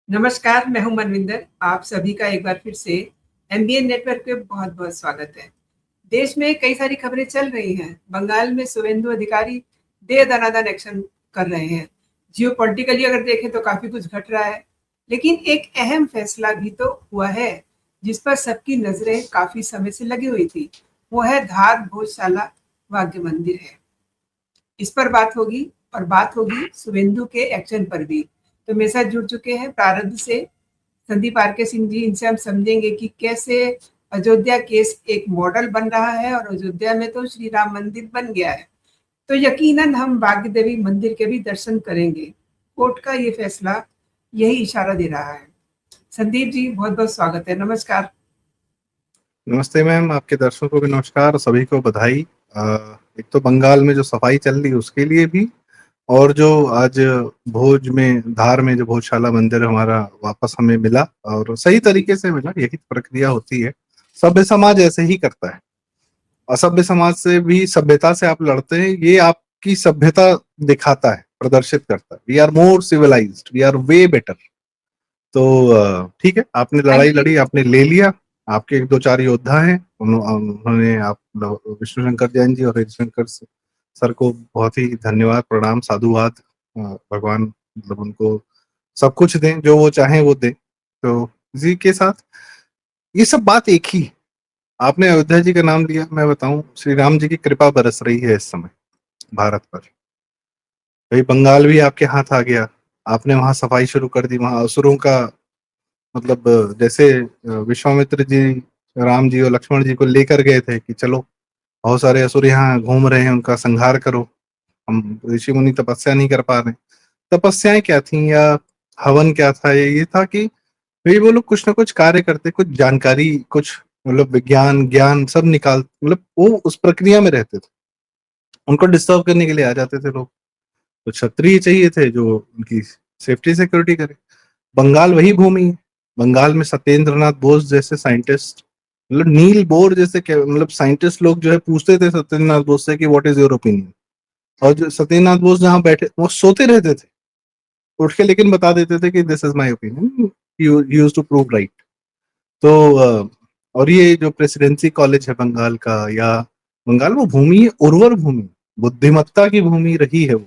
नमस्कार, मैं हूं मनविंदर। आप सभी का एक बार फिर से एमबीएन नेटवर्क पे बहुत-बहुत स्वागत है। देश में कई सारी खबरें चल रही हैं। बंगाल में शुवेंदु अधिकारी दे दनादन एक्शन कर रहे हैं। जियोपॉलिटिकली अगर देखें तो काफ़ी कुछ घट रहा है। लेकिन एक अहम फैसला भी तो हुआ है, जिस पर सबकी नज़रें काफ़ी समय से लगी हुई थी। वो है धार भोजशाला वाद्य मंदिर है। इस पर बात होगी और बात होगी शुवेंदु के एक्शन पर भी। तो मेरे साथ जुड़ चुके हैं प्रारंभ से संदीप आर के सिंह जी। इनसे हम समझेंगे कि कैसे अयोध्या केस एक मॉडल बन रहा है और अयोध्या में तो श्री राम मंदिर बन गया है। तो यकीनन हम भाग्य देवी मंदिर के भी दर्शन करेंगे। कोर्ट का ये फैसला यही इशारा दे रहा है। संदीप जी, बहुत बहुत स्वागत है। नमस्कार। नमस्ते मैम, आपके दर्शकों को भी नमस्कार और सभी को बधाई। एक तो बंगाल में जो सफाई चल रही है उसके लिए भी, और जो आज भोज में धार में जो भोजशाला मंदिर हमारा वापस हमें मिला और सही तरीके से मिला, यही प्रक्रिया होती है। सभ्य समाज ऐसे ही करता है। असभ्य समाज से भी सभ्यता से आप लड़ते हैं, ये आपकी सभ्यता दिखाता है, प्रदर्शित करता है। We are more civilised, we are way better. तो ठीक है, आपने लड़ाई आइए। लड़ी, आपने ले लिया। आपके एक दो चार योद्धा हैं, उन्होंने आप विष्णु शंकर जैन जी और रविशंकर सर को बहुत ही धन्यवाद, प्रणाम, साधुवाद। भगवान मतलब उनको सब कुछ दें, जो वो चाहें वो दें। तो इसी के साथ ये सब बात एक ही। आपने अयोध्या जी का नाम लिया, मैं बताऊं, श्री राम जी की कृपा बरस रही है इस समय भारत पर। भाई बंगाल भी आपके हाथ आ गया, आपने वहां सफाई शुरू कर दी। वहां असुरों का मतलब जैसे विश्वामित्र जी राम जी और लक्ष्मण जी को लेकर गए थे कि चलो बहुत सारे असुर यहाँ घूम रहे हैं, उनका संहार करो। हम ऋषि मुनि तपस्या नहीं कर पा रहे। तपस्याएं क्या थी या हवन क्या था? ये था कि भाई वो लोग कुछ ना कुछ कार्य करते, कुछ जानकारी, कुछ मतलब विज्ञान ज्ञान सब निकाल, मतलब वो उस प्रक्रिया में रहते थे। उनको डिस्टर्ब करने के लिए आ जाते थे लोग। तो क्षत्रिय चाहिए थे जो उनकी सेफ्टी सिक्योरिटी करे। बंगाल वही भूमि है। बंगाल में सत्येंद्र नाथ बोस जैसे साइंटिस्ट, मतलब नील बोर जैसे मतलब साइंटिस्ट लोग जो है पूछते थे सत्येंद्र नाथ बोस से कि व्हाट इज योर ओपिनियन। और जो सत्येंद्र नाथ बोस जहाँ बैठे वो सोते रहते थे, उठ के लेकिन बता देते थे कि this is my opinion, you used to prove right. तो और ये जो प्रेसिडेंसी कॉलेज है बंगाल का, या बंगाल वो भूमि है, उर्वर भूमि, बुद्धिमत्ता की भूमि रही है। वो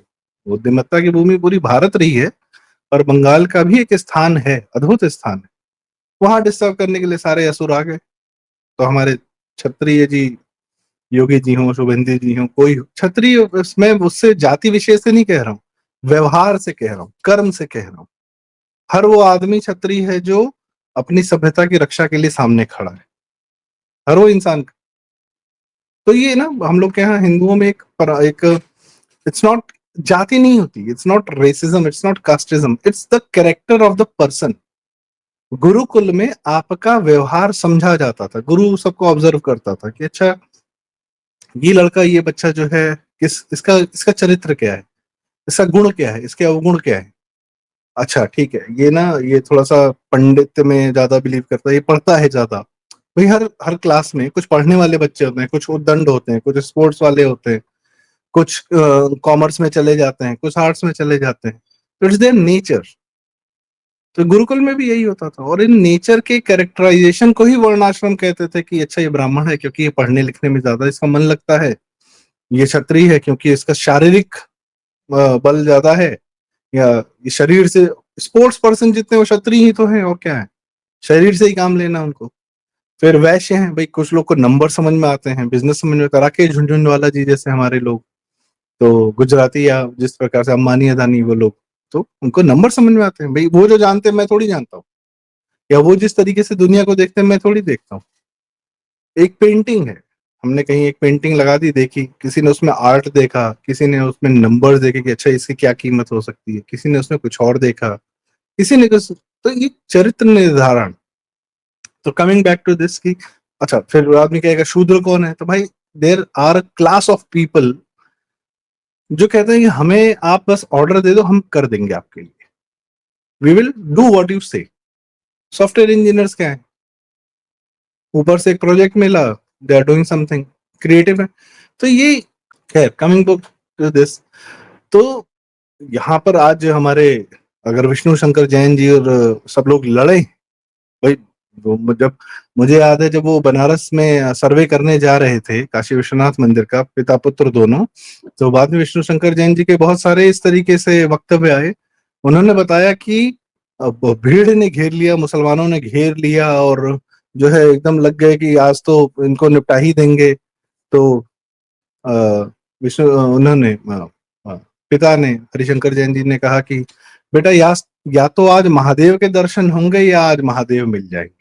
बुद्धिमत्ता की भूमि पूरी भारत रही है, पर बंगाल का भी एक स्थान है, अद्भुत स्थान है। वहां डिस्टर्ब करने के लिए सारे असुर आ गए। तो हमारे क्षत्रिय जी, योगी जी हों, शुभेंदु जी हों, कोई क्षत्रिय, मैं उससे जाति विशेष से नहीं कह रहा हूँ, व्यवहार से कह रहा हूँ, कर्म से कह रहा हूँ। हर वो आदमी क्षत्रिय है जो अपनी सभ्यता की रक्षा के लिए सामने खड़ा है, हर वो इंसान। तो ये ना हम लोग के यहाँ हिंदुओं में एक इट्स नॉट, जाति नहीं होती, it's not racism, it's not casteism, it's the character of the person. Gurukul में आपका व्यवहार समझा जाता था, गुरु सबको ऑब्जर्व करता था कि अच्छा ये लड़का, ये बच्चा जो है, किस इसका इसका चरित्र क्या है, इसका गुण क्या है, इसके अवगुण क्या है। अच्छा ठीक है, ये ना ये थोड़ा सा पंडित में ज्यादा बिलीव करता है, ये पढ़ता है ज्यादा। भाई हर हर क्लास में कुछ पढ़ने वाले बच्चे होते हैं, कुछ उद्दंड होते हैं, कुछ स्पोर्ट्स वाले होते हैं, कुछ कॉमर्स में चले जाते हैं, कुछ आर्ट्स में चले जाते हैं। तो इट्स देयर नेचर। तो गुरुकुल में भी यही होता था, और इन नेचर के कैरेक्टराइजेशन को ही वर्णाश्रम कहते थे कि अच्छा ये ब्राह्मण है क्योंकि ये पढ़ने लिखने में ज्यादा इसका मन लगता है, ये क्षत्रिय है क्योंकि इसका शारीरिक बल ज्यादा है, या ये शरीर से, स्पोर्ट्स पर्सन जितने वो क्षत्रिय ही तो हैं, और क्या है, शरीर से ही काम लेना उनको। फिर वैश्य हैं, भाई कुछ लोग को नंबर समझ में आते हैं, बिजनेस समझ में आता है, राकेश झुनझुनवाला जी जैसे हमारे लोग, तो गुजराती, या जिस प्रकार से अंबानी अदानी वो लोग, तो उनको नंबर समझ में आते हैं। भाई वो जो जानते हैं मैं थोड़ी जानता हूँ, या वो जिस तरीके से दुनिया को देखते हैं मैं थोड़ी देखता हूँ। एक पेंटिंग है, हमने कहीं एक पेंटिंग लगा दी, देखी, किसी ने उसमें आर्ट देखा, किसी ने उसमें नंबर्स देखे कि अच्छा इसकी क्या कीमत हो सकती है, किसी ने उसमें कुछ और देखा, किसी ने कुछ। तो ये चरित्र निर्धारण। तो कमिंग बैक टू दिस की, अच्छा फिर आदमी कहेगा शूद्र कौन है, तो भाई there are class of people जो कहते हैं कि हमें आप बस ऑर्डर दे दो, हम कर देंगे आपके लिए, we will do what you say. Software engineers क्या है, ऊपर से एक प्रोजेक्ट मिला, they are doing something creative है। तो ये, खैर कमिंग बुक टू दिस, तो यहाँ पर आज हमारे अगर विष्णु शंकर जैन जी और सब लोग लड़े भाई, जब मुझे याद है जब वो बनारस में सर्वे करने जा रहे थे काशी विश्वनाथ मंदिर का, पिता पुत्र दोनों, तो बाद में विष्णु शंकर जैन जी के बहुत सारे इस तरीके से वक्तव्य आए। उन्होंने बताया कि अब भीड़ ने घेर लिया, मुसलमानों ने घेर लिया और जो है एकदम लग गए कि आज तो इनको निपटा ही देंगे। तो अ, विष्णु उन्होंने अ, पिता ने, हरिशंकर जैन जी ने कहा कि बेटा या तो आज महादेव के दर्शन होंगे या आज महादेव मिल जाएंगे।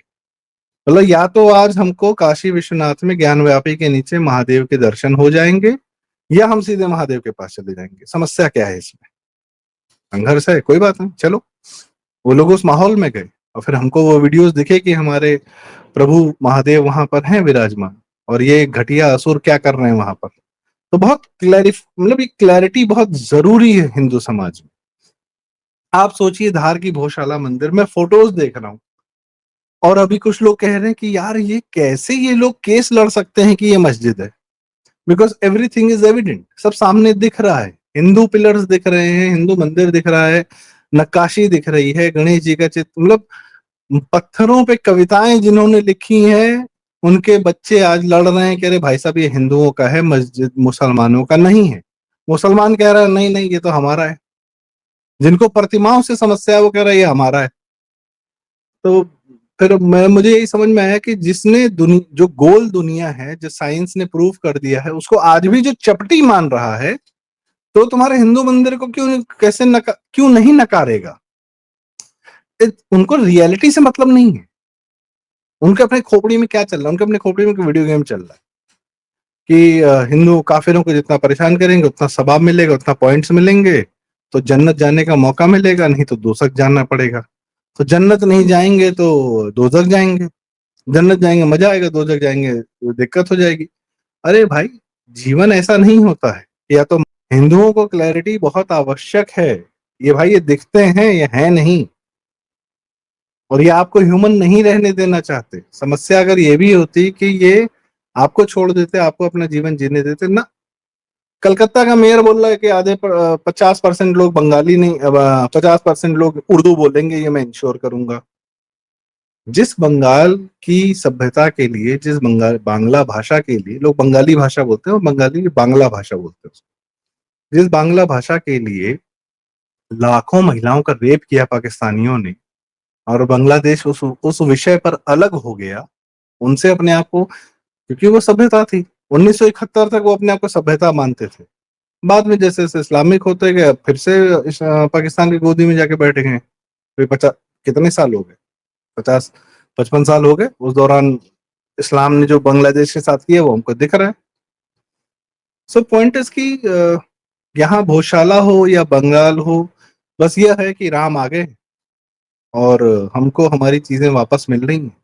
मतलब या तो आज हमको काशी विश्वनाथ में ज्ञान व्यापी के नीचे महादेव के दर्शन हो जाएंगे या हम सीधे महादेव के पास चले जाएंगे। समस्या क्या है इसमें? संघर्ष है, कोई बात नहीं, चलो। वो लोग उस माहौल में गए और फिर हमको वो वीडियोस दिखे कि हमारे प्रभु महादेव वहां पर हैं विराजमान और ये घटिया असुर क्या कर रहे हैं वहां पर। तो बहुत मतलब एक क्लैरिटी बहुत जरूरी है हिंदू समाज में। आप सोचिए, धार की भोशाला मंदिर में फोटोज देख रहा हूं और अभी कुछ लोग कह रहे हैं कि यार ये कैसे ये लोग केस लड़ सकते हैं कि ये मस्जिद है, बिकॉज एवरीथिंग इज एविडेंट, सब सामने दिख रहा है। हिंदू पिलर्स दिख रहे हैं, हिंदू मंदिर दिख रहा है, नक्काशी दिख रही है, गणेश जी का चित्र, मतलब पत्थरों पे कविताएं जिन्होंने लिखी हैं उनके बच्चे आज लड़ रहे हैं कि अरे भाई साहब ये हिंदुओं का है, मस्जिद मुसलमानों का नहीं है। मुसलमान कह रहा है नहीं नहीं ये तो हमारा है, जिनको प्रतिमाओं से समस्या है वो कह रहा है ये हमारा है। तो फिर मुझे यही समझ में आया कि जिसने जो गोल दुनिया है, जो साइंस ने प्रूव कर दिया है, उसको आज भी जो चपटी मान रहा है, तो तुम्हारे हिंदू मंदिर को क्यों नहीं नकारेगा? उनको रियलिटी से मतलब नहीं है। उनके अपने खोपड़ी में क्या चल रहा है? उनके अपने खोपड़ी में वीडियो गेम चल रहा है कि हिंदू काफिरों को जितना परेशान करेंगे उतना सवाब मिलेगा, उतना पॉइंट्स मिलेंगे, तो जन्नत जाने का मौका मिलेगा, नहीं तो दोजख जाना पड़ेगा। तो जन्नत नहीं जाएंगे तो दोजख जाएंगे, जन्नत जाएंगे मजा आएगा, दोजख जाएंगे तो दिक्कत हो जाएगी। अरे भाई, जीवन ऐसा नहीं होता है। या तो हिंदुओं को क्लैरिटी बहुत आवश्यक है, ये भाई ये दिखते हैं ये है नहीं, और ये आपको ह्यूमन नहीं रहने देना चाहते। समस्या अगर ये भी होती कि ये आपको छोड़ देते, आपको अपना जीवन जीने देते ना। कलकत्ता का मेयर बोल रहा है कि आधे 50% लोग बंगाली नहीं, 50% लोग उर्दू बोलेंगे, ये मैं इंश्योर करूंगा। जिस बंगाल की सभ्यता के लिए, जिस बांग्ला भाषा के लिए लोग बंगाली भाषा बोलते हैं और बंगाली बांग्ला भाषा बोलते हैं, जिस बांग्ला भाषा के लिए लाखों महिलाओं का रेप किया पाकिस्तानियों ने, और बांग्लादेश उस विषय पर अलग हो गया उनसे अपने आप को, क्योंकि वो सभ्यता थी। 1971 तक वो अपने आप को सभ्यता मानते थे। बाद में जैसे जैसे इस्लामिक होते गए फिर से पाकिस्तान की गोदी में जाके बैठे गए। फिर 50 कितने साल हो गए, 50-55 साल हो गए। उस दौरान इस्लाम ने जो बांग्लादेश के साथ किया वो हमको दिख रहा है। सो पॉइंट इज कि यहाँ भोशाला हो या बंगाल हो, बस यह है कि राम आ गए और हमको हमारी चीजें वापस मिल रही हैं,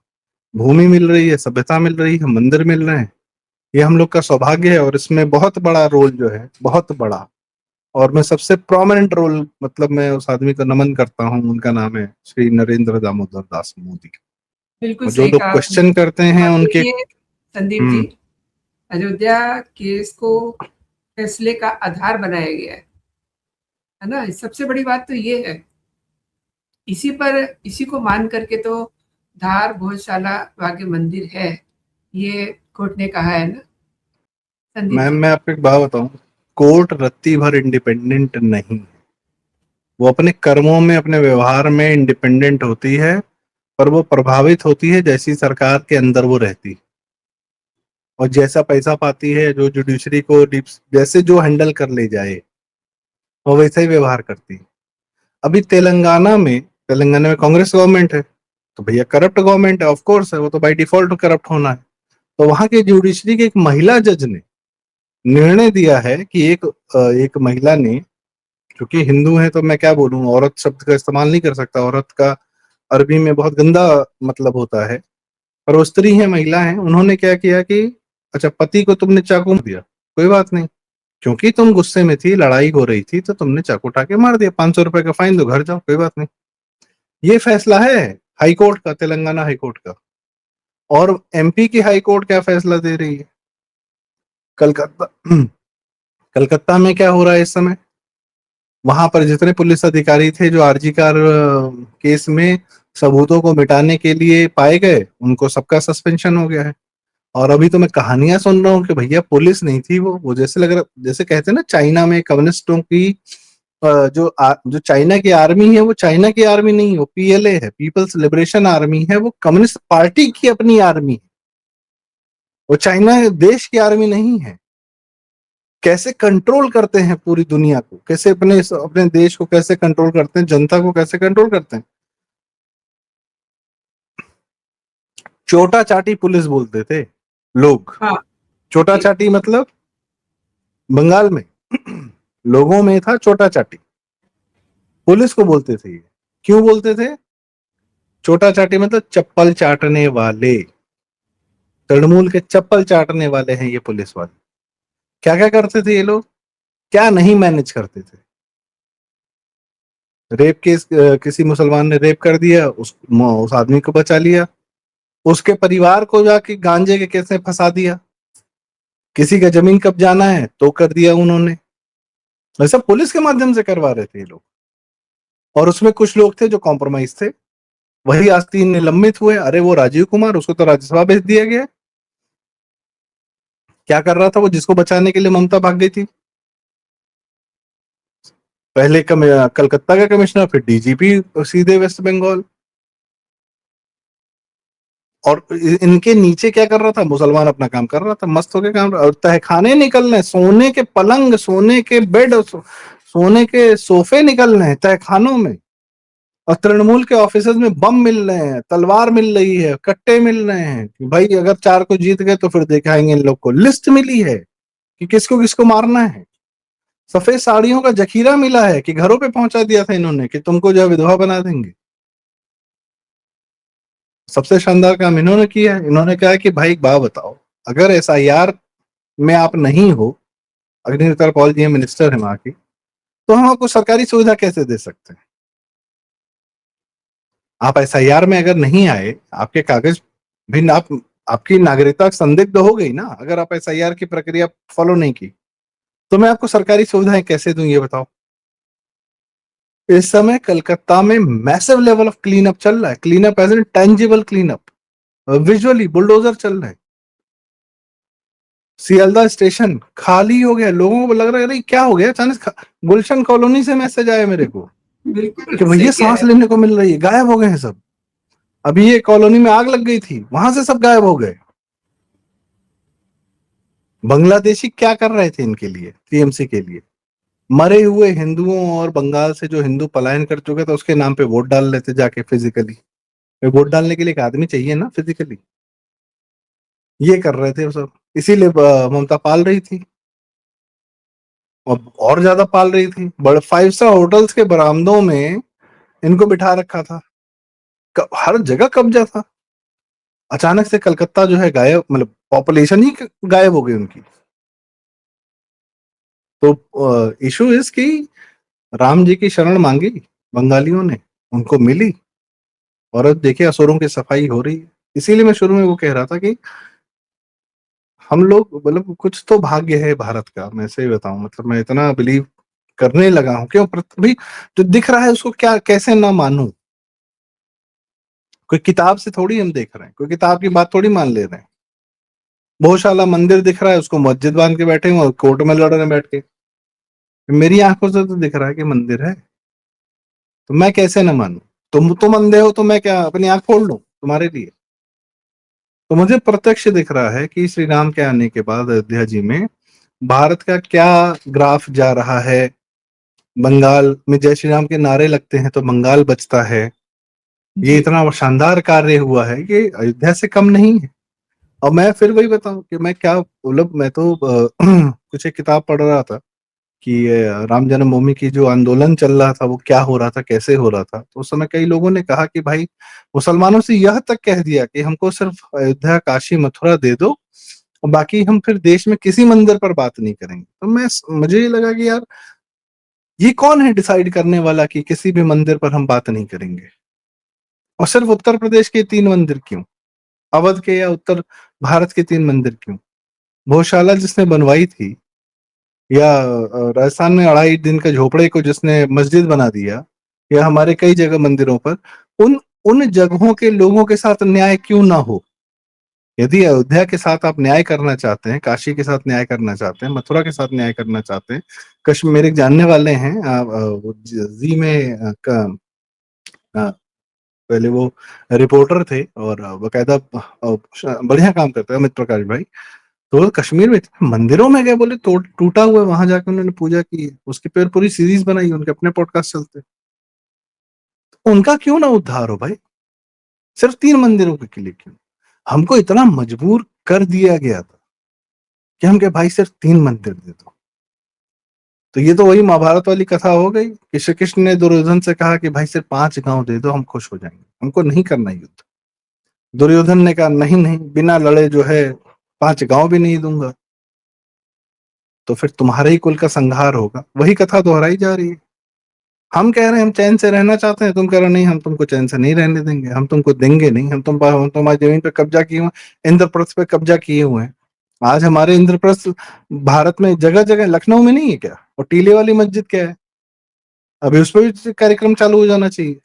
भूमि मिल रही है, सभ्यता मिल रही है, मंदिर मिल रहे हैं। ये हम लोग का सौभाग्य है और इसमें बहुत बड़ा रोल जो है, बहुत बड़ा, और मैं सबसे प्रोमिनेंट रोल, मतलब मैं उस आदमी को नमन करता हूँ, उनका नाम है श्री नरेंद्र दामोदर दास मोदी। बिल्कुल और जो सही लोग कहा आपने। क्वेश्चन करते हैं वाकई उनके ये संदीप जी, हम्म अयोध्या केस को फैसले का आधार बनाया गया है ना? सबसे बड़ी बात तो ये है। इसी को मान करके तो धार भोजशाला भाग्य मंदिर है, ये कोर्ट ने कहा है ना संदीप मैम जी? मैं आपको एक बात बताऊं, कोर्ट रत्ती भर इंडिपेंडेंट नहीं है। वो अपने कर्मों में, अपने व्यवहार में इंडिपेंडेंट होती है, पर वो प्रभावित होती है जैसी सरकार के अंदर वो रहती है और जैसा पैसा पाती है, जो जुडिशरी को जैसे जो हैंडल कर ले जाए वो वैसा ही व्यवहार करती है। अभी तेलंगाना में कांग्रेस गवर्नमेंट है, तो भैया करप्ट गवर्नमेंट है, ऑफ कोर्स है, वो तो बाय डिफॉल्ट करप्ट होना है। तो वहां के जुडिशरी के एक महिला जज ने निर्णय दिया है कि एक महिला ने, क्योंकि हिंदू है तो मैं क्या बोलूं, औरत शब्द का इस्तेमाल नहीं कर सकता, औरत का अरबी में बहुत गंदा मतलब होता है, पर वो स्त्री है, महिला है। उन्होंने क्या किया कि अच्छा, पति को तुमने चाकू मार दिया, कोई बात नहीं, क्योंकि तुम गुस्से में थी, लड़ाई हो रही थी, तो तुमने चाकू उठा के मार दिया, 500 रुपए का फाइन दो, घर जाओ, कोई बात नहीं। ये फैसला है हाई कोर्ट का, तेलंगाना हाई कोर्ट का। और एमपी की हाई कोर्ट क्या फैसला दे रही है? कलकत्ता कलकत्ता में क्या हो रहा है इस समय? वहां पर जितने पुलिस अधिकारी थे जो आरजी कार केस में सबूतों को मिटाने के लिए पाए गए, उनको सबका सस्पेंशन हो गया है। और अभी तो मैं कहानियां सुन रहा हूँ कि भैया पुलिस नहीं थी, वो जैसे लग रहा, जैसे कहते हैं ना चाइना में कम्युनिस्टों की जो चाइना की आर्मी है वो चाइना की आर्मी नहीं है, वो पीएलए है, पीपल्स लिबरेशन आर्मी है, वो कम्युनिस्ट पार्टी की अपनी आर्मी है, वो चाइना देश की आर्मी नहीं है। कैसे कंट्रोल करते हैं पूरी दुनिया को, कैसे अपने अपने देश को कैसे कंट्रोल करते हैं, जनता को कैसे कंट्रोल करते हैं। चोटा चाटी पुलिस बोलते थे लोग। हाँ चोटा जी। चाटी मतलब बंगाल में लोगों में था चोटा चाटी, पुलिस को बोलते थे ये। क्यों बोलते थे? चोटा चाटी मतलब चप्पल चाटने वाले, तृणमूल के चप्पल चाटने वाले हैं ये पुलिस वाले। क्या क्या करते थे ये लोग, क्या नहीं मैनेज करते थे। रेप केस, किसी मुसलमान ने रेप कर दिया, उस आदमी को बचा लिया, उसके परिवार को जाके गांजे के केस में फंसा दिया। किसी का जमीन कब्जाना है तो कर दिया उन्होंने। वैसा पुलिस के माध्यम से करवा रहे थे ये लोग। और उसमें कुछ लोग थे जो कॉम्प्रोमाइज थे, वही आस्तीन निलंबित हुए। अरे वो राजीव कुमार, उसको तो राज्यसभा भेज दिया गया। क्या कर रहा था वो, जिसको बचाने के लिए ममता भाग गई थी? पहले कलकत्ता का कमिश्नर, फिर डीजीपी सीधे वेस्ट बंगाल। और इनके नीचे क्या कर रहा था, मुसलमान अपना काम कर रहा था, मस्त होके काम। और तहखाने निकल रहे, सोने के पलंग, सोने के बेड, सोने के सोफे निकल रहे हैं तहखानों में। और तृणमूल के ऑफिस में बम मिल रहे हैं, तलवार मिल रही है, कट्टे मिल रहे हैं कि भाई अगर 4 को जीत गए तो फिर दिखाएंगे इन लोग को। लिस्ट मिली है कि किसको किसको मारना है। सफेद साड़ियों का जखीरा मिला है कि घरों पे पहुंचा दिया था इन्होंने कि तुमको जो है विधवा बना देंगे। सबसे शानदार काम इन्होंने किया है, इन्होंने कहा कि भाई एक बात बताओ, अगर एसआईआर में आप नहीं हो, अग्निहोत्री पॉल जी मिनिस्टर है वहां की, तो हम आपको सरकारी सुविधा कैसे दे सकते हैं? आप एसआईआर में अगर नहीं आए, आपके कागज भी आप, आपकी नागरिकता संदिग्ध हो गई ना, अगर आप एसआईआर की प्रक्रिया फॉलो नहीं की, तो मैं आपको सरकारी सुविधाएं कैसे दूं ये बताओ। इस समय कलकत्ता में massive level of clean up चल रहा है। Clean up as in tangible clean up, visually bulldozer चल रहे हैं। सियालदह स्टेशन खाली हो गया, लोगों को लग रहा है अरे क्या हो गया अचानक। गुलशन कॉलोनी से मैसेज आया मेरे को बिल्कुल कि सही भैया कह सांस रहे लेने को मिल रही है, गायब हो गए हैं सब। अभी ये कॉलोनी में आग लग गई थी, वहां से सब गायब हो गए। बांग्लादेशी क्या कर रहे थे इनके लिए, टीएमसी के लिए? मरे हुए हिंदुओं और बंगाल से जो हिंदू पलायन कर चुके थे उसके नाम पे वोट डाल लेते जाके फिजिकली। वोट डालने के लिए एक आदमी चाहिए ना फिजिकली। ये कर रहे थे वो सब, इसीलिए ममता पाल रही थी, और ज्यादा पाल रही थी। बड़े 5 स्टार होटल्स के बरामदों में इनको बिठा रखा था, हर जगह कब्जा था। अचानक से कलकत्ता जो है गायब, मतलब पॉपुलेशन ही गायब हो गई उनकी। तो इशू इज कि राम जी की शरण मांगी बंगालियों ने, उनको मिली, और अब देखिए असुरों की सफाई हो रही है। इसीलिए मैं शुरू में वो कह रहा था कि हम लोग, मतलब कुछ तो भाग्य है भारत का, मैं सही बताऊं, मतलब मैं इतना बिलीव करने लगा हूं। क्यों? अभी जो दिख रहा है उसको क्या कैसे ना मानूं? कोई किताब से थोड़ी हम देख रहे हैं, कोई किताब की बात थोड़ी मान ले रहे हैं। बहुशाला मंदिर दिख रहा है, उसको मस्जिद बांध के बैठे हैं और कोर्ट में लड़ रहे हैं बैठ के। मेरी आंखों से तो दिख रहा है कि मंदिर है, तो मैं कैसे ना मानूं? तुम अंधे हो तो मैं क्या अपनी आंख फोड़ लूं तुम्हारे लिए? तो मुझे प्रत्यक्ष दिख रहा है कि श्री राम के आने के बाद अयोध्या जी में भारत का क्या ग्राफ जा रहा है। बंगाल में जय श्री राम के नारे लगते हैं तो बंगाल बचता है। ये जी। इतना शानदार कार्य हुआ है कि अयोध्या से कम नहीं है। और मैं फिर वही बताऊं कि मैं क्या, मतलब मैं तो कुछ एक किताब पढ़ रहा था कि राम जन्मभूमि की जो आंदोलन चल रहा था वो क्या हो रहा था, कैसे हो रहा था। तो उस समय कई लोगों ने कहा कि भाई मुसलमानों से यह तक कह दिया कि हमको सिर्फ अयोध्या, काशी, मथुरा दे दो, और बाकी हम फिर देश में किसी मंदिर पर बात नहीं करेंगे। तो मुझे ये लगा कि यार ये कौन है डिसाइड करने वाला कि किसी भी मंदिर पर हम बात नहीं करेंगे? और सिर्फ उत्तर प्रदेश के 3 मंदिर क्यों? अवध के या उत्तर भारत के 3 मंदिर क्यों? गौशाला जिसने बनवाई थी या राजस्थान में 2.5 दिन का झोपड़े को जिसने मस्जिद बना दिया, या हमारे कई जगह मंदिरों पर, उन उन जगहों के लोगों के साथ न्याय क्यों ना हो? यदि अयोध्या के साथ आप न्याय करना चाहते हैं, काशी के साथ न्याय करना चाहते हैं, मथुरा के साथ न्याय करना चाहते हैं, कश्मीर, मेरे जानने वाले हैं, वो जी में पहले वो रिपोर्टर थे और बकायदा बढ़िया काम करते हैं, अमित प्रकाश भाई। तो वो कश्मीर में मंदिरों में गए, बोले टूटा हुआ है, वहां जाकर उन्होंने पूजा की, उसके पर पूरी सीरीज बनाई, उनके अपने पॉडकास्ट चलते। तो उनका क्यों ना उद्धार हो भाई? सिर्फ 3 मंदिरों के लिए क्यों? हमको इतना मजबूर कर दिया गया था कि हम कहे भाई सिर्फ 3 मंदिर दे दो। तो ये तो वही महाभारत वाली कथा हो गई कि श्री कृष्ण ने दुर्योधन से कहा कि भाई सिर्फ 5 गांव दे दो, हम खुश हो जाएंगे, हमको नहीं करना युद्ध। दुर्योधन ने कहा नहीं नहीं, बिना लड़े जो है 5 गांव भी नहीं दूंगा। तो फिर तुम्हारे ही कुल का संहार होगा, वही कथा दोहराई जा रही है। हम कह रहे हैं हम चैन से रहना चाहते हैं, तुम कह रहे हो नहीं हम तुमको चैन से नहीं रहने देंगे, हम तुमको देंगे नहीं, हम तुम्हारी जमीन पे कब्जा किए हुए, इंद्रप्रस्थ पे कब्जा किए हुए हैं। आज हमारे इंद्रप्रस्थ भारत में जगह जगह, लखनऊ में नहीं है क्या? और टीले वाली मस्जिद क्या है? अभी उस पर भी कार्यक्रम चालू हो जाना चाहिए।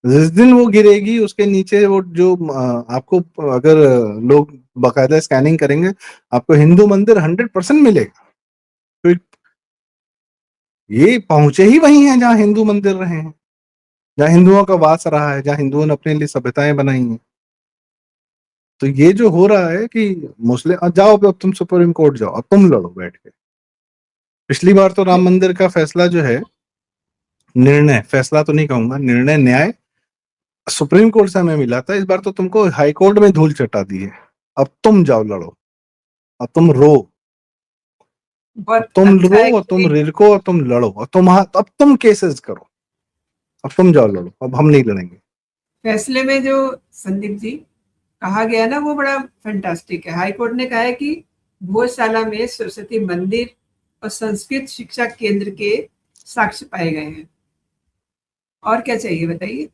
जिस दिन वो गिरेगी उसके नीचे वो जो आपको, अगर लोग बाकायदा स्कैनिंग करेंगे, आपको हिंदू मंदिर 100% मिलेगा। तो ये पहुंचे ही वही हैं जहां हिंदू मंदिर रहे हैं, जहां हिंदुओं का वास रहा है, जहां हिंदुओं ने अपने लिए सभ्यताएं बनाई हैं। तो ये जो हो रहा है कि मुस्लिम, जाओ अब तुम सुप्रीम कोर्ट जाओ, अब तुम लड़ो बैठ के। पिछली बार तो राम मंदिर का फैसला जो है, निर्णय, फैसला तो नहीं कहूंगा, निर्णय, न्याय सुप्रीम कोर्ट से हमें मिला था। इस बार तो तुमको हाई कोर्ट में धूल चटा दी है। अब तुम जाओ लड़ो, अब तुम रो, अब बहुत तुम अच्छा रो है और तुम कि रिड़को और तुम लड़ो, और अब तुम केसेस करो, अब तुम जाओ लड़ो, अब हम नहीं लड़ेंगे। फैसले में जो संदीप जी कहा गया ना वो बड़ा फैंटास्टिक है। हाई कोर्ट ने कहा है कि भोजशाला में सरस्वती मंदिर और संस्कृत शिक्षा केंद्र के साक्ष्य पाए गए हैं। और क्या चाहिए बताइए?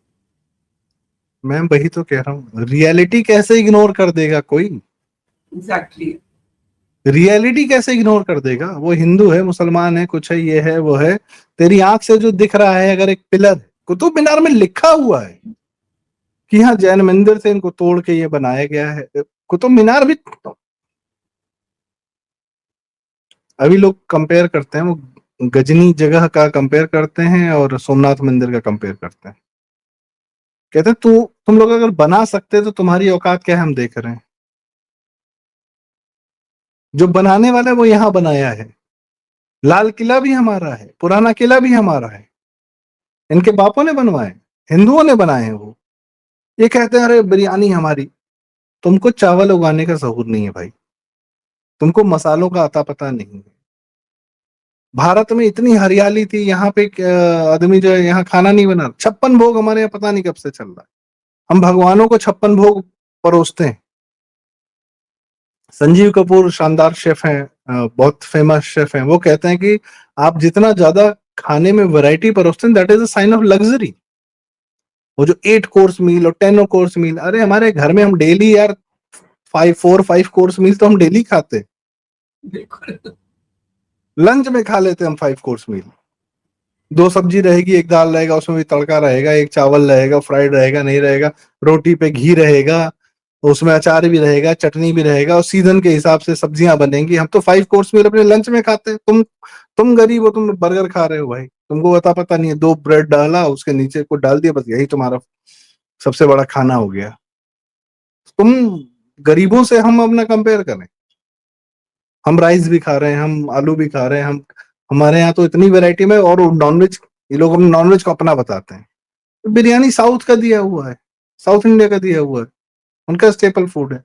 मैं वही तो कह रहा हूँ, रियलिटी कैसे इग्नोर कर देगा कोई? एग्जैक्टली। रियलिटी कैसे इग्नोर कर देगा? वो हिंदू है, मुसलमान है, कुछ है, ये है, वो है। तेरी आंख से जो दिख रहा है, अगर एक पिलर, कुतुब मीनार में लिखा हुआ है कि हाँ जैन मंदिर से इनको तोड़ के ये बनाया गया है, कुतुब मीनार भी। अभी लोग कंपेयर करते हैं, वो गजनी जगह का कंपेयर करते हैं और सोमनाथ मंदिर का कंपेयर करते हैं। कहते हैं तुम लोग अगर बना सकते तो तुम्हारी औकात क्या है, हम देख रहे हैं। जो बनाने वाला है वो यहाँ बनाया है, लाल किला भी हमारा है, पुराना किला भी हमारा है, इनके बापों ने बनवाए, हिंदुओं ने बनाए हैं वो। ये कहते हैं अरे बिरयानी हमारी। तुमको चावल उगाने का सहूर नहीं है भाई, तुमको मसालों का अता पता नहीं है। भारत में इतनी हरियाली थी, यहाँ पे आदमी जो है यहाँ खाना नहीं बना, 56 भोग हमारे यहाँ पता नहीं कब से चल रहा है। हम भगवानों को 56 भोग परोसते हैं। संजीव कपूर शानदार शेफ हैं, बहुत फेमस शेफ हैं, वो कहते हैं कि आप जितना ज्यादा खाने में वैरायटी परोसते हैं, that is a sign of luxury. वो जो 8 कोर्स मील और 10 कोर्स मील, अरे हमारे घर में हम डेली यार 5 कोर्स मील तो हम डेली खाते हैं। बिल्कुल। लंच में खा लेते हैं हम 5 कोर्स मील। 2 सब्जी रहेगी, एक दाल रहेगा, उसमें भी तड़का रहेगा, एक चावल रहेगा, फ्राइड रहेगा नहीं रहेगा, रोटी पे घी रहेगा, उसमें अचार भी रहेगा, चटनी भी रहेगा, और सीजन के हिसाब से सब्जियां बनेंगी। हम तो 5 कोर्स मील अपने लंच में खाते हैं। तुम गरीब हो, तुम बर्गर खा रहे हो भाई, तुमको पता नहीं है, 2 ब्रेड डाला, उसके नीचे को डाल दिया, बस यही तुम्हारा सबसे बड़ा खाना हो गया। तुम गरीबों से हम अपना कंपेयर करें? हम राइस भी खा रहे हैं, हम आलू भी खा रहे हैं, हम, हमारे यहाँ तो इतनी वैरायटी में, और नॉनवेज, ये लोग अपने नॉनवेज को अपना बताते हैं। तो बिरयानी साउथ का दिया हुआ है, साउथ इंडिया का दिया हुआ है, उनका स्टेपल फूड है।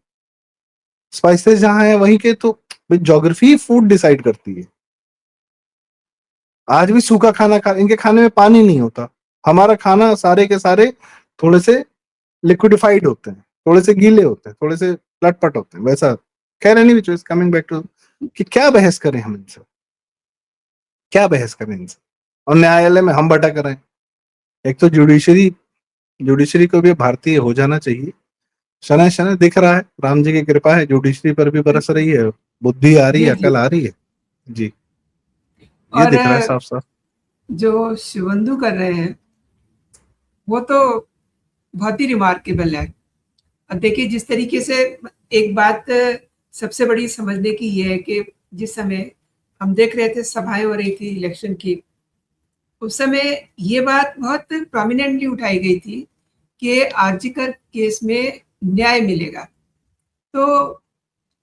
स्पाइसेस जहाँ है वहीं के, तो ज्योग्राफी फूड डिसाइड करती है। आज भी सूखा खाना खा, इनके खाने में पानी नहीं होता, हमारा खाना सारे के सारे थोड़े से लिक्विडिफाइड होते हैं, थोड़े से गीले होते हैं, थोड़े से लटपट होते हैं, वैसा। खैर एनी कमिंग बैक टू, कि क्या बहस करें हम इनसे, क्या बहस करें इनसे? और न्यायालय में हम भटक रहे हैं। एक तो जुडिशरी को भी भारतीय हो जाना चाहिए। शनै शनै दिख रहा है, राम जी की कृपा है, जुडिशरी पर भी बरस रही है, बुद्धि आ रही जी है, जी। अकल आ रही है। जी। ये और दिख रहा है साफ साफ। जो शुभेंदु कर रहे हैं वो तो बहुत ही रिमार्केबल है। अब देखिए जिस तरीके से, एक बात सबसे बड़ी समझने की ये है कि जिस समय हम देख रहे थे सभाएं हो रही थी इलेक्शन की, उस समय ये बात बहुत प्रोमिनेंटली उठाई गई थी कि आरजीकर केस में न्याय मिलेगा। तो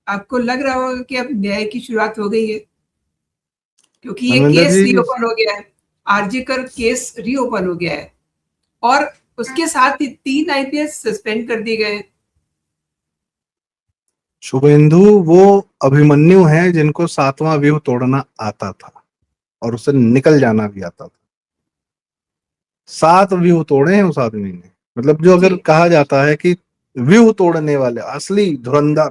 आपको लग रहा होगा कि अब न्याय की शुरुआत हो गई है, क्योंकि ये धर्मेंद्र केस जी, रीओपन हो गया है। आरजीकर केस रीओपन हो गया है और उसके साथ ही 3 आईपीएस सस्पेंड कर दिए गए। शुभेंदु वो अभिमन्यु हैं जिनको 7वां व्यूह तोड़ना आता था और उससे निकल जाना भी आता था। 7 व्यूह तोड़े हैं उस आदमी ने। मतलब जो अगर जी, कहा जाता है कि व्यूह तोड़ने वाले असली धुरंधर,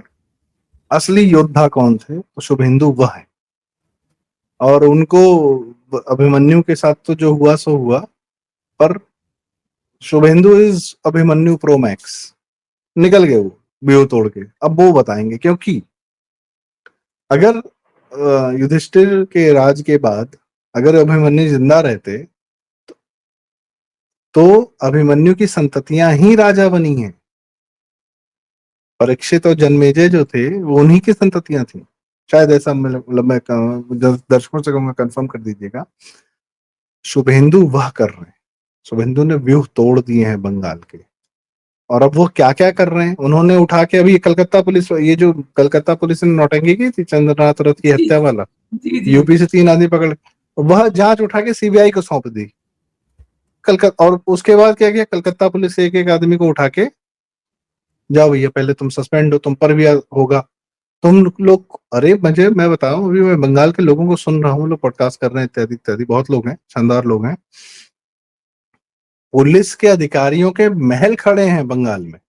असली योद्धा कौन थे, तो शुभेंदु वह है। और उनको अभिमन्यु के साथ तो जो हुआ सो हुआ, पर Shubhendu is Abhimanyu pro max. निकल गए वो व्यूह तोड़ के। अब वो बताएंगे, क्योंकि अगर युधिष्ठिर के राज के बाद अगर अभिमन्यु जिंदा रहते तो अभिमन्यु की संततियां ही राजा बनी हैं। परीक्षित और जन्मेजय जो थे वो उन्हीं की संततियां थी। शायद ऐसा, मतलब मैं दर्शकों से कहूंगा कंफर्म कर दीजिएगा। शुभेंदु वह कर रहे हैं। शुभेंदु ने व्यूह तोड़ दिए हैं बंगाल के। और अब वो क्या क्या कर रहे हैं, उन्होंने उठा के अभी कलकत्ता पुलिस, ये जो कलकत्ता पुलिस ने नौटंकी की थी चंद्रनाथ रथ की जी, हत्या वाला, जी, जी। यूपी से 3 आदमी पकड़, वह जांच उठा के सीबीआई को सौंप दी कलकत्ता। और उसके बाद क्या किया, कलकत्ता पुलिस से एक एक आदमी को उठा के, जाओ भैया पहले तुम सस्पेंड हो, तुम पर भी होगा तुम लोग। अरे मुझे, मैं बताऊं, अभी मैं बंगाल के लोगों को सुन रहा हूँ, लोग पॉडकास्ट कर रहे हैं इत्यादि इत्यादि, बहुत लोग हैं, शानदार लोग हैं। पुलिस के अधिकारियों के महल खड़े हैं बंगाल में।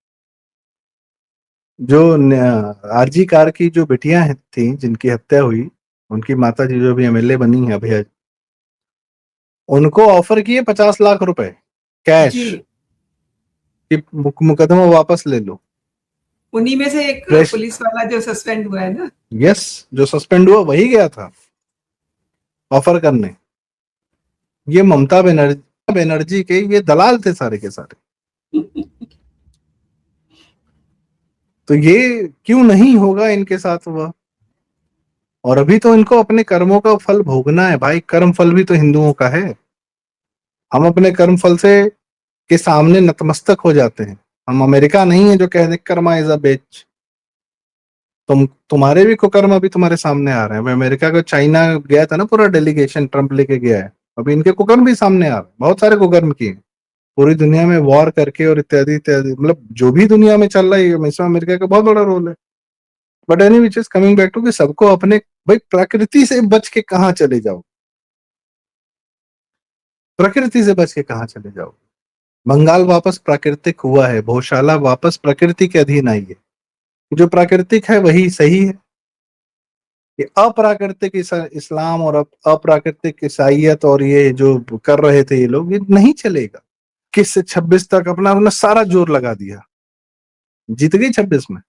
जो आरजी कार की जो बेटियां थी जिनकी हत्या हुई, उनकी माता जी जो भी एमएलए बनी है अभी, उनको ऑफर किए 50 लाख रुपए कैश जी, कि मुकदमा वापस ले लो। उन्हीं में से एक फ्रेश, पुलिस वाला जो सस्पेंड हुआ है ना। यस, जो सस्पेंड हुआ वही गया था ऑफर करने। ये ममता बनर्जी के ये दलाल थे सारे के सारे। तो ये क्यों नहीं होगा इनके साथ हुआ। और अभी तो इनको अपने कर्मों का फल भोगना है भाई। कर्म फल भी तो हिंदुओं का है। हम अपने कर्म फल से के सामने नतमस्तक हो जाते हैं। हम अमेरिका नहीं है जो कह दे कर्मा इज अ बेच। तुम्हारे भी कुकर्म अभी तुम्हारे सामने आ रहे हैं। अमेरिका का चाइना गया था ना, पूरा डेलीगेशन ट्रंप लेके गया है। अभी इनके कुकर्म भी सामने आ रहे हैं, बहुत सारे कुकर्म किए पूरी दुनिया में वॉर करके और इत्यादि इत्यादि। मतलब जो भी दुनिया में चल रहा है इसमें अमेरिका का बहुत बड़ा रोल है। But any which is coming back to कि सबको अपने, भाई प्रकृति से बच के कहाँ चले जाओ, प्रकृति से बच के कहाँ चले जाओ। बंगाल वापस प्राकृतिक हुआ है, भोशाला वापस प्रकृति के अधीन आई है। जो प्राकृतिक है वही सही है। ये अप्राकृतिक इस्लाम और अप्राकृतिक ईसाइयत और ये जो कर रहे थे ये लोग, ये नहीं चलेगा। 21 से 26 तक अपना अपना सारा जोर लगा दिया। जीत गई 26 में?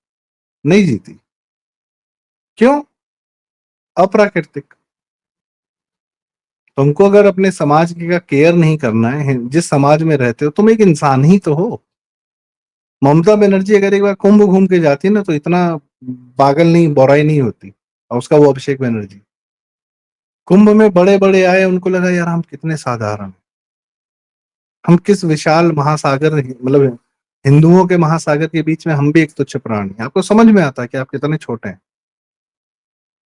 नहीं जीती। क्यों? अप्राकृतिक। तुमको अगर अपने समाज का केयर नहीं करना है, जिस समाज में रहते हो तुम एक इंसान ही तो हो। ममता बनर्जी अगर एक बार कुंभ घूम के जाती ना तो इतना पागल नहीं, बोराई नहीं होती। और उसका वो अभिषेक बनर्जी कुंभ में बड़े बड़े आए, उनको लगा यार हम कितने साधारण हैं। हम किस विशाल महासागर, मतलब हिंदुओं के महासागर के बीच में हम भी एक तुच्छ प्राणी हैं। आपको समझ में आता है कि आप कितने छोटे हैं।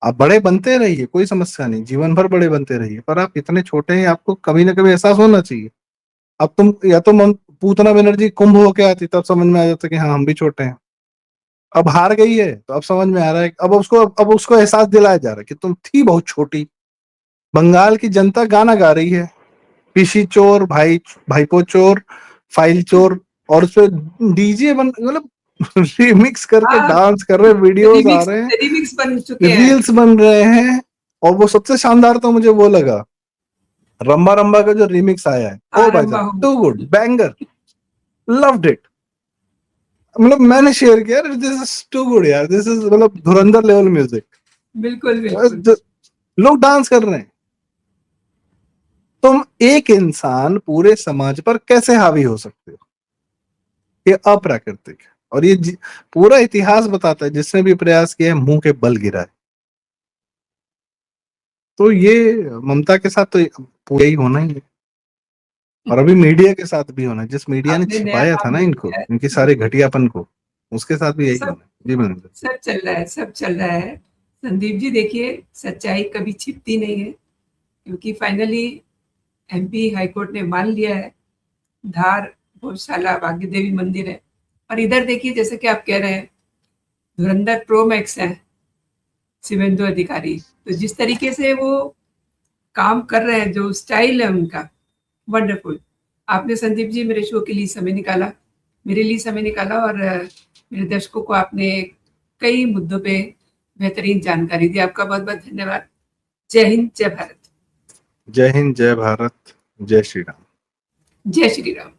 आप बड़े बनते रहिए, कोई समस्या नहीं, जीवन भर बड़े बनते रहिए, पर आप इतने छोटे हैं, आपको कभी ना कभी एहसास होना चाहिए। अब तुम या तो पूतना बनर्जी कुंभ होके आती तब समझ में आ जाता कि हाँ हम भी छोटे हैं। अब हार गई है तो अब समझ में आ रहा है, अब उसको एहसास दिलाया जा रहा है कि तुम थी बहुत छोटी। बंगाल की जनता गाना गा रही है, पीसी चोर, भाईपो चोर, फाइल चोर, और उसपे डीजे बन, मतलब रिमिक्स करके हाँ, डांस कर रहे, वीडियोस आ रिमिक्स रहे हैं, रिमिक्स बन चुके हैं। रील्स बन रहे हैं। और वो सबसे शानदार तो मुझे वो लगा, रंबा रंबा का जो रिमिक्स आया है, ओ भाई आरंभा साहब हो। Too good, banger, loved it. मतलब मैंने शेयर किया, दिस इज टू गुड यार, दिस इज मतलब धुरंधर लेवल म्यूजिक। बिल्कुल, बिल्कुल। लोग डांस कर रहे हैं। तुम एक इंसान पूरे समाज पर कैसे हावी हो सकते हो? ये अप्राकृतिक है। और ये पूरा इतिहास बताता है, जिसने भी प्रयास किया है मुंह के बल गिरा है। तो ये ममता के साथ तो पूरा ही होना ही है, और अभी मीडिया के साथ भी होना है। जिस मीडिया ने आपने नया छिपाया था नाम ना ले इनको, लिया है। इनके सारे घटियापन को, उसके साथ भी यही सब होना है। जी मनिंदर। सब चल रहा है, सब चल रहा है। संदीप जी देखिए, सच्चाई कभी छिपती नहीं है, क्योंकि फाइनली एमपी हाईकोर्ट ने मान लिया है, धार गौशाला भाग्य देवी मंदिर है। और इधर देखिए, जैसे कि आप कह रहे हैं, धुरंधर प्रो मैक्स है शिवेंदु अधिकारी, तो जिस तरीके से वो काम कर रहे हैं, जो स्टाइल है उनका, वंडरफुल। आपने संदीप जी मेरे शो के लिए समय निकाला, मेरे लिए समय निकाला, और मेरे दर्शकों को आपने कई मुद्दों पे बेहतरीन जानकारी दी। आपका बहुत बहुत धन्यवाद। जय हिंद, जय भारत। जय हिंद, जय भारत, जय श्री राम। जय श्री राम।